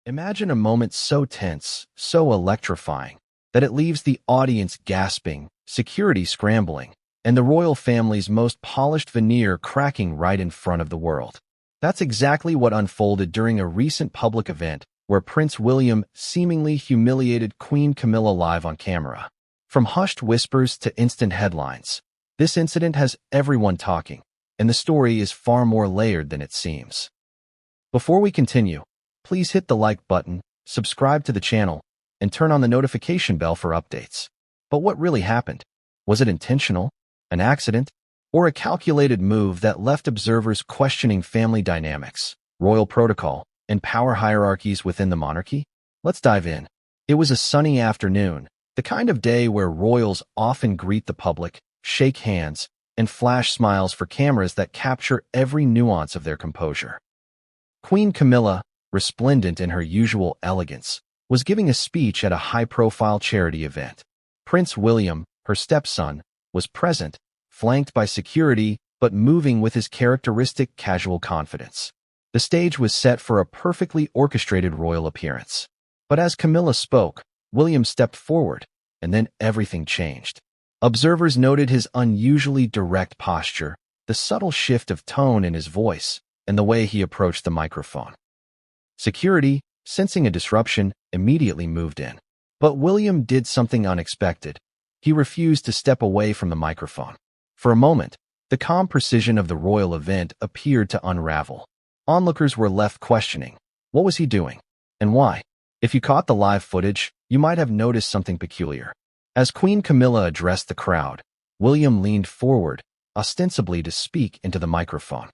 Imagine a moment so tense, so electrifying, that it leaves the audience gasping, security scrambling, and the royal family's most polished veneer cracking right in front of the world. That's exactly what unfolded during a recent public event where Prince William seemingly humiliated Queen Camilla live on camera. From hushed whispers to instant headlines, this incident has everyone talking, and the story is far more layered than it seems. Before we continue, please hit the like button, subscribe to the channel, and turn on the notification bell for updates. But what really happened? Was it intentional, an accident, or a calculated move that left observers questioning family dynamics, royal protocol, and power hierarchies within the monarchy? Let's dive in. It was a sunny afternoon, the kind of day where royals often greet the public, shake hands, and flash smiles for cameras that capture every nuance of their composure. Queen Camilla, resplendent in her usual elegance, was giving a speech at a high-profile charity event. Prince William, her stepson, was present, flanked by security but moving with his characteristic casual confidence. The stage was set for a perfectly orchestrated royal appearance. But as Camilla spoke, William stepped forward, and then everything changed. Observers noted his unusually direct posture, the subtle shift of tone in his voice, and the way he approached the microphone. Security, sensing a disruption, immediately moved in. But William did something unexpected. He refused to step away from the microphone. For a moment, the calm precision of the royal event appeared to unravel. Onlookers were left questioning. What was he doing? And why? If you caught the live footage, you might have noticed something peculiar. As Queen Camilla addressed the crowd, William leaned forward, ostensibly to speak into the microphone.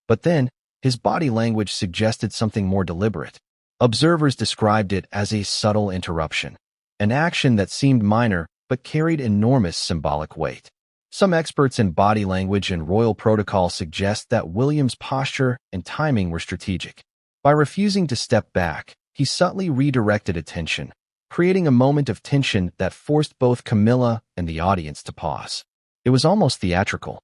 But then, his body language suggested something more deliberate. Observers described it as a subtle interruption, an action that seemed minor but carried enormous symbolic weight. Some experts in body language and royal protocol suggest that William's posture and timing were strategic. By refusing to step back, he subtly redirected attention, creating a moment of tension that forced both Camilla and the audience to pause. It was almost theatrical.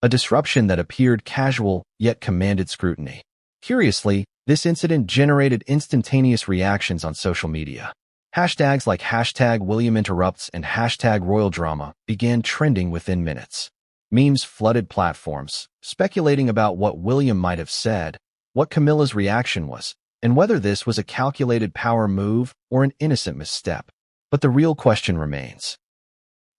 A disruption that appeared casual yet commanded scrutiny. Curiously, this incident generated instantaneous reactions on social media. Hashtags like #WilliamInterrupts and #RoyalDrama began trending within minutes. Memes flooded platforms, speculating about what William might have said, what Camilla's reaction was, and whether this was a calculated power move or an innocent misstep. But the real question remains.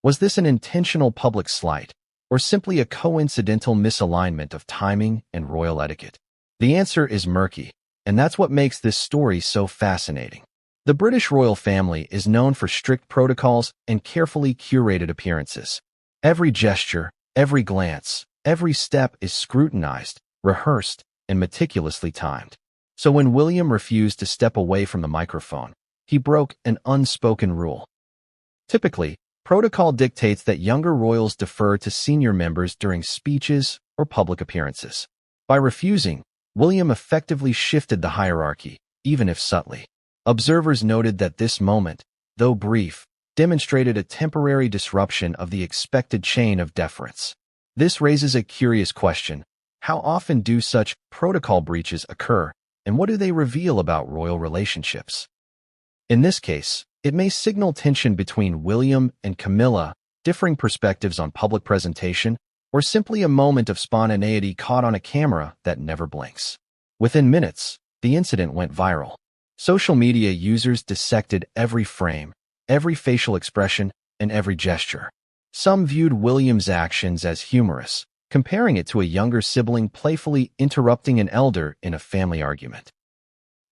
Was this an intentional public slight, or simply a coincidental misalignment of timing and royal etiquette? The answer is murky, and that's what makes this story so fascinating. The British royal family is known for strict protocols and carefully curated appearances. Every gesture, every glance, every step is scrutinized, rehearsed, and meticulously timed. So when William refused to step away from the microphone, he broke an unspoken rule. Typically, protocol dictates that younger royals defer to senior members during speeches or public appearances. By refusing, William effectively shifted the hierarchy, even if subtly. Observers noted that this moment, though brief, demonstrated a temporary disruption of the expected chain of deference. This raises a curious question. How often do such protocol breaches occur, and what do they reveal about royal relationships? In this case, it may signal tension between William and Camilla, differing perspectives on public presentation, or simply a moment of spontaneity caught on a camera that never blinks. Within minutes, the incident went viral. Social media users dissected every frame, every facial expression, and every gesture. Some viewed William's actions as humorous, comparing it to a younger sibling playfully interrupting an elder in a family argument.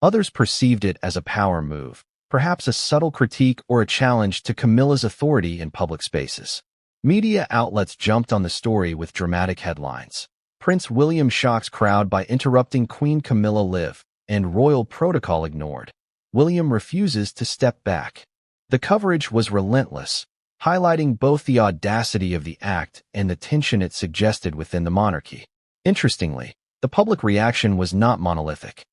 Others perceived it as a power move, perhaps a subtle critique or a challenge to Camilla's authority in public spaces. Media outlets jumped on the story with dramatic headlines. Prince William shocks crowd by interrupting Queen Camilla live, and royal protocol ignored. William refuses to step back. The coverage was relentless, highlighting both the audacity of the act and the tension it suggested within the monarchy. Interestingly, the public reaction was not monolithic.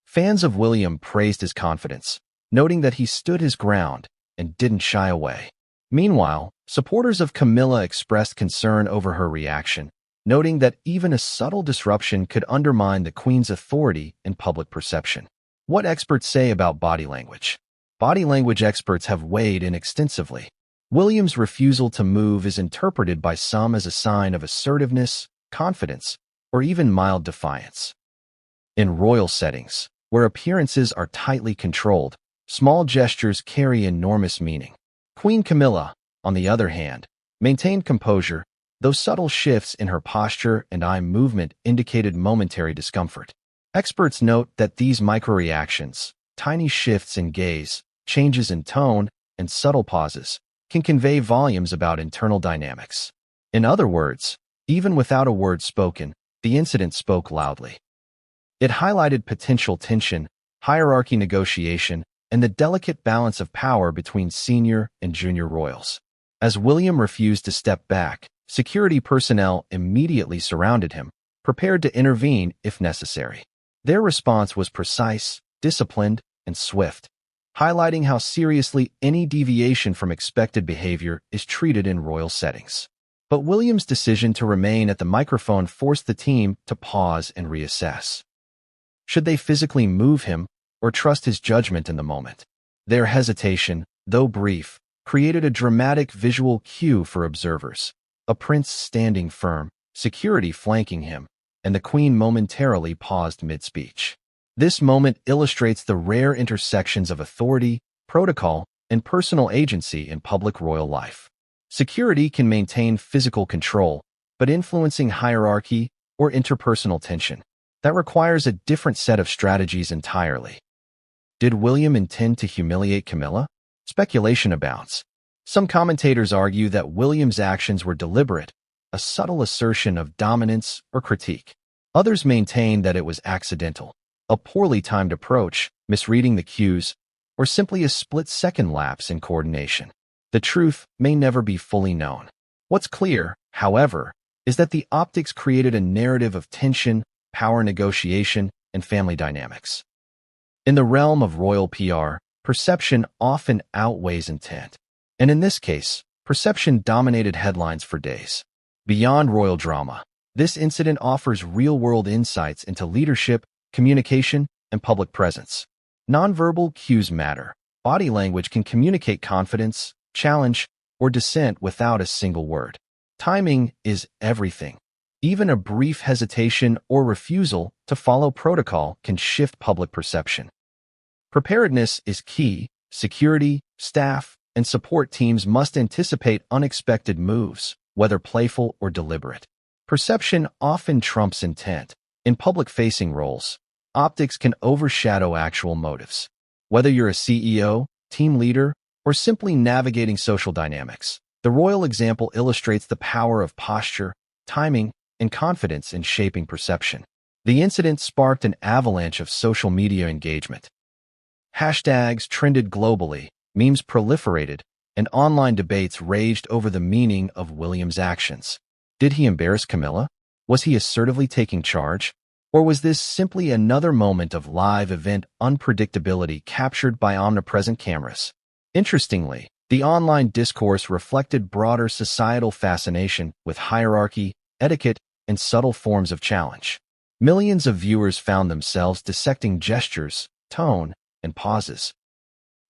Fans of William praised his confidence, noting that he stood his ground and didn't shy away. Meanwhile, supporters of Camilla expressed concern over her reaction, noting that even a subtle disruption could undermine the Queen's authority and public perception. What experts say about body language. Body language experts have weighed in extensively. William's refusal to move is interpreted by some as a sign of assertiveness, confidence, or even mild defiance. In royal settings, where appearances are tightly controlled, small gestures carry enormous meaning. Queen Camilla, on the other hand, maintained composure, though subtle shifts in her posture and eye movement indicated momentary discomfort. Experts note that these microreactions, tiny shifts in gaze, changes in tone, and subtle pauses, can convey volumes about internal dynamics. In other words, even without a word spoken, the incident spoke loudly. It highlighted potential tension, hierarchy negotiation, and the delicate balance of power between senior and junior royals. As William refused to step back, security personnel immediately surrounded him, prepared to intervene if necessary. Their response was precise, disciplined, and swift, highlighting how seriously any deviation from expected behavior is treated in royal settings. But William's decision to remain at the microphone forced the team to pause and reassess. Should they physically move him or trust his judgment in the moment? Their hesitation, though brief, created a dramatic visual cue for observers. A prince standing firm, security flanking him, and the queen momentarily paused mid-speech. This moment illustrates the rare intersections of authority, protocol, and personal agency in public royal life. Security can maintain physical control, but influencing hierarchy or interpersonal tension, that requires a different set of strategies entirely. Did William intend to humiliate Camilla? Speculation abounds. Some commentators argue that William's actions were deliberate, a subtle assertion of dominance or critique. Others maintain that it was accidental, a poorly timed approach, misreading the cues, or simply a split-second lapse in coordination. The truth may never be fully known. What's clear, however, is that the optics created a narrative of tension, power negotiation, and family dynamics. In the realm of royal PR, perception often outweighs intent. And in this case, perception dominated headlines for days. Beyond royal drama, this incident offers real-world insights into leadership, communication, and public presence. Nonverbal cues matter. Body language can communicate confidence, challenge, or dissent without a single word. Timing is everything. Even a brief hesitation or refusal to follow protocol can shift public perception. Preparedness is key. Security, staff, and support teams must anticipate unexpected moves, whether playful or deliberate. Perception often trumps intent. In public-facing roles, optics can overshadow actual motives. Whether you're a CEO, team leader, or simply navigating social dynamics, the royal example illustrates the power of posture, timing, and confidence in shaping perception. The incident sparked an avalanche of social media engagement. Hashtags trended globally, memes proliferated, and online debates raged over the meaning of William's actions. Did he embarrass Camilla? Was he assertively taking charge? Or was this simply another moment of live event unpredictability captured by omnipresent cameras? Interestingly, the online discourse reflected broader societal fascination with hierarchy, etiquette, and subtle forms of challenge. Millions of viewers found themselves dissecting gestures, tone, and pauses,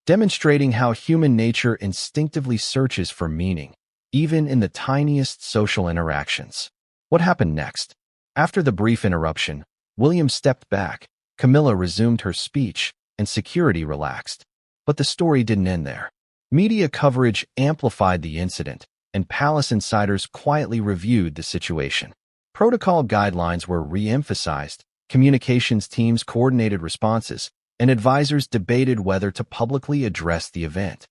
demonstrating how human nature instinctively searches for meaning, even in the tiniest social interactions. What happened next? After the brief interruption, William stepped back, Camilla resumed her speech, and security relaxed. But the story didn't end there. Media coverage amplified the incident, and palace insiders quietly reviewed the situation. Protocol guidelines were re-emphasized, communications teams coordinated responses, and advisors debated whether to publicly address the event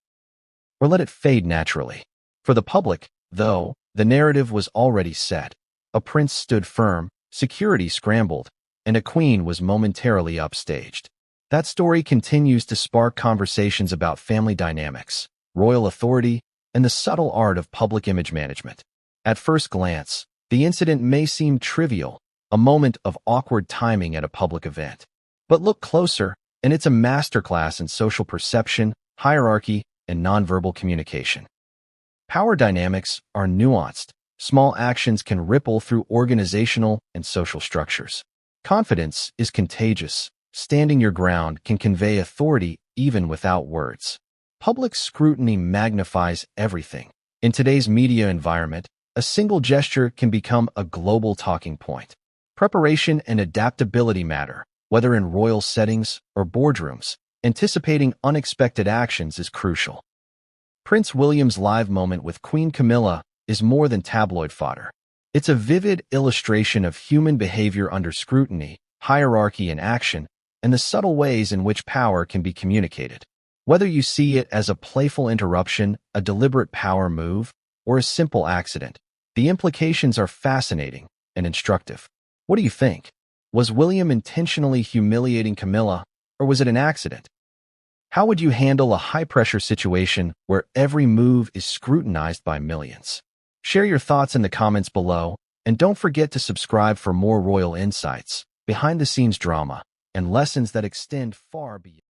or let it fade naturally. For the public, though, the narrative was already set. A prince stood firm, security scrambled, and a queen was momentarily upstaged. That story continues to spark conversations about family dynamics, royal authority, and the subtle art of public image management. At first glance, the incident may seem trivial, a moment of awkward timing at a public event. But look closer, and it's a masterclass in social perception, hierarchy, and nonverbal communication. Power dynamics are nuanced. Small actions can ripple through organizational and social structures. Confidence is contagious. standing your ground can convey authority even without words. Public scrutiny magnifies everything. In today's media environment, a single gesture can become a global talking point. Preparation and adaptability matter, whether in royal settings or boardrooms. Anticipating unexpected actions is crucial. Prince William's live moment with Queen Camilla is more than tabloid fodder. It's a vivid illustration of human behavior under scrutiny, hierarchy in action, and the subtle ways in which power can be communicated. Whether you see it as a playful interruption, a deliberate power move, or a simple accident, the implications are fascinating and instructive. What do you think? Was William intentionally humiliating Camilla, or was it an accident? How would you handle a high-pressure situation where every move is scrutinized by millions? Share your thoughts in the comments below, and don't forget to subscribe for more royal insights, behind-the-scenes drama, and lessons that extend far beyond.